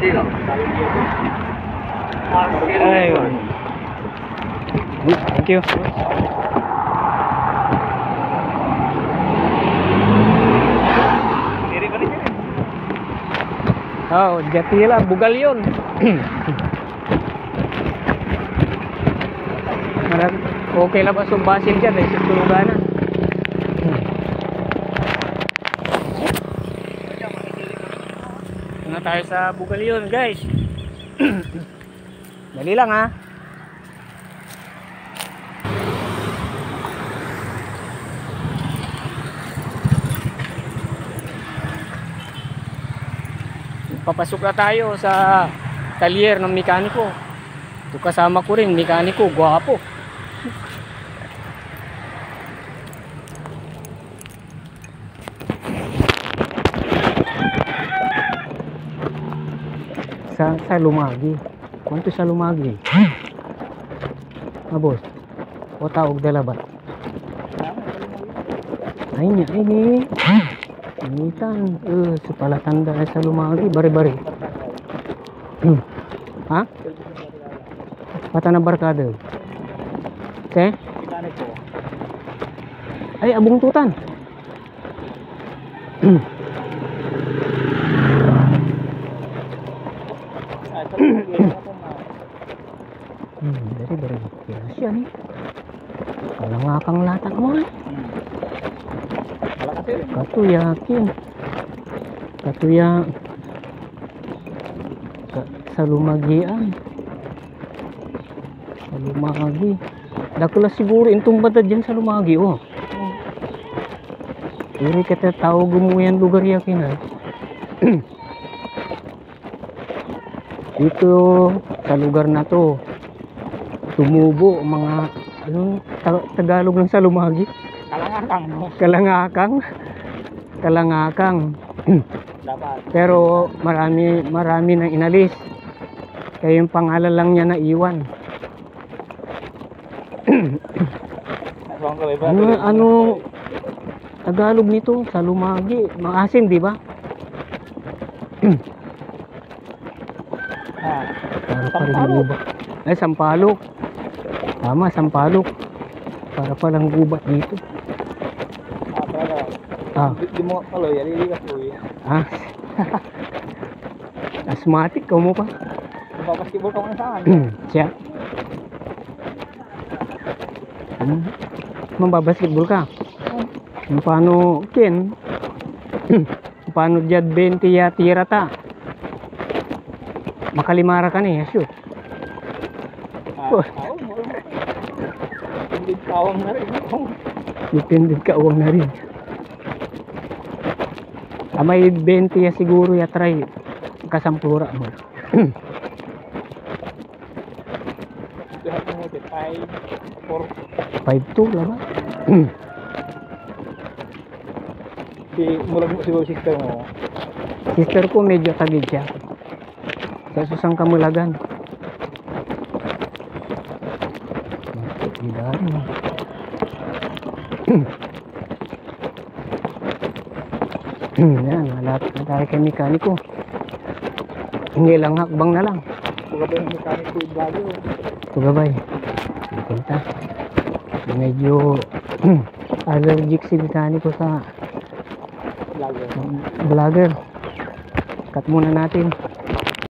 Sino? Ayun. Thank you. Oh, Jatila, bugal yun. Okay lang ba sumbasin dyan eh, sutulugan na. Na tayo sa bugal yun, guys. Dali lang ha. Papasok na tayo sa talyer ng mekaniko. Ito kasama ko rin, mekaniko, gwapo. Sa Lumagi. Kung sa Lumagi. Boss. O taog dalabat. Ay niya, ini. Initan. Supala tanda sa Lumagi. Bari-bari. Ha? Pata na barkada. Okay? Ay, abong tutan. Dari siya nih. Kalau ngakang latak mo eh. Katu yakin. Katu ya sa Lumagian. Sa Lumagi. Dakula siguro intong bata dyan sa Lumagi oh. Iri kita tahu gumuyan lugar yakin ay. Dito sa lugar na to tumubo mga anong Tagalog ng sa Lumagi? Kalangakang. Pero marami nang inalis. Kaya yung pangalan lang niya na iwan. ano Tagalog nito sa Lumagi? Maasim, di ba? Ay, Sampalok. Tama, Sampalok. Para palang gubat dito. Di mo kalau ya lilikas po eh. Asthmatic ka mo pa. Basketball ka muna saan? Siya. Mambabasketball ka? Paano, Ken? Paano dyan 20 ya tira ta? Makalimara ka na eh, shoot. Hindi kawang na rin. Dipindid kawang na rin. May 20 ya siguro ya try. Kasampura mo. Lahat mo 5-2 lang ba? Mulag mo siguro sister mo. Sister ko medyo tagid siya. Sa susang Kamulagan. Yan, malapit na tayo kay mekaniko. Hindi lang hakbang na lang. Tugabay ng mekaniko yung bago. Tugabay. Punta. Medyo allergic si mekaniko sa vlogger. Cut muna natin.